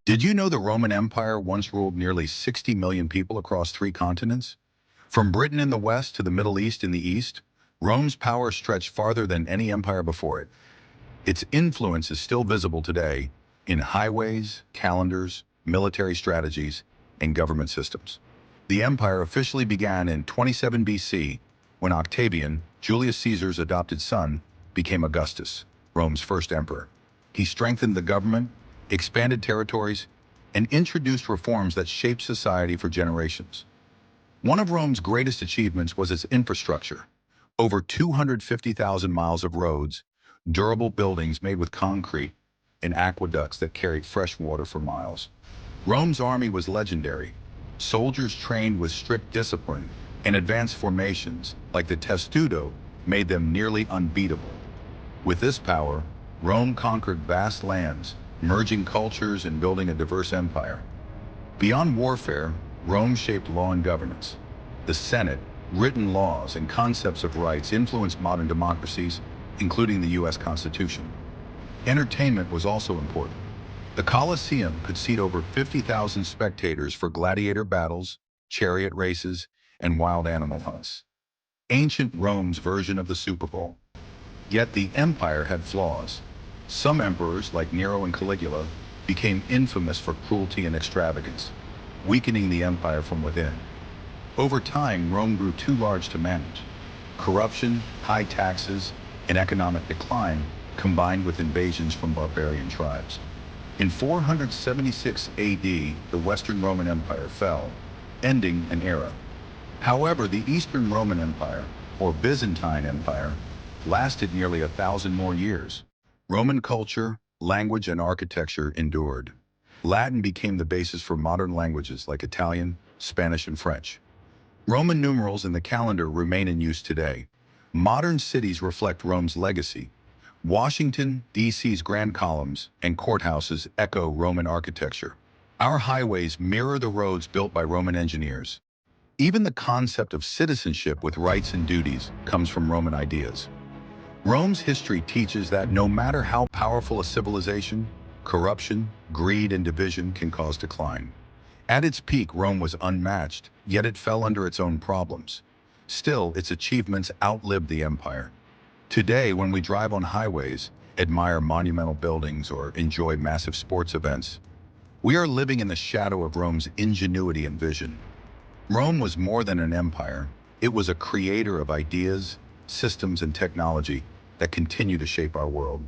Did you know the Roman Empire once ruled nearly 60 million people across three continents? From Britain in the west to the Middle East in the east, Rome's power stretched farther than any empire before it. Its influence is still visible today in highways, calendars, military strategies, and government systems. The empire officially began in 27 BC when Octavian, Julius Caesar's adopted son, became Augustus, Rome's first emperor. He strengthened the government, expanded territories, and introduced reforms that shaped society for generations. One of Rome's greatest achievements was its infrastructure. Over 250,000 miles of roads, durable buildings made with concrete, and aqueducts that carried fresh water for miles. Rome's army was legendary. Soldiers trained with strict discipline, and advanced formations, like the testudo, made them nearly unbeatable. With this power, Rome conquered vast lands, merging cultures and building a diverse empire. Beyond warfare, Rome shaped law and governance. The Senate, written laws, and concepts of rights influenced modern democracies, including the U.S. Constitution. Entertainment was also important. The Colosseum could seat over 50,000 spectators for gladiator battles, chariot races, and wild animal hunts. Ancient Rome's version of the Super Bowl. Yet the empire had flaws. Some emperors, like Nero and Caligula, became infamous for cruelty and extravagance, weakening the empire from within. Over time, Rome grew too large to manage. Corruption, high taxes, and economic decline combined with invasions from barbarian tribes. In 476 AD, the Western Roman Empire fell, ending an era. However, the Eastern Roman Empire, or Byzantine Empire, lasted nearly 1,000 more years. Roman culture, language, and architecture endured. Latin became the basis for modern languages like Italian, Spanish, and French. Roman numerals in the calendar remain in use today. Modern cities reflect Rome's legacy. Washington, D.C.'s grand columns and courthouses echo Roman architecture. Our highways mirror the roads built by Roman engineers. Even the concept of citizenship with rights and duties comes from Roman ideas. Rome's history teaches that no matter how powerful a civilization, corruption, greed, and division can cause decline. At its peak, Rome was unmatched, yet it fell under its own problems. Still, its achievements outlived the empire. Today, when we drive on highways, admire monumental buildings, or enjoy massive sports events, we are living in the shadow of Rome's ingenuity and vision. Rome was more than an empire. It was a creator of ideas, systems, and technology that continue to shape our world.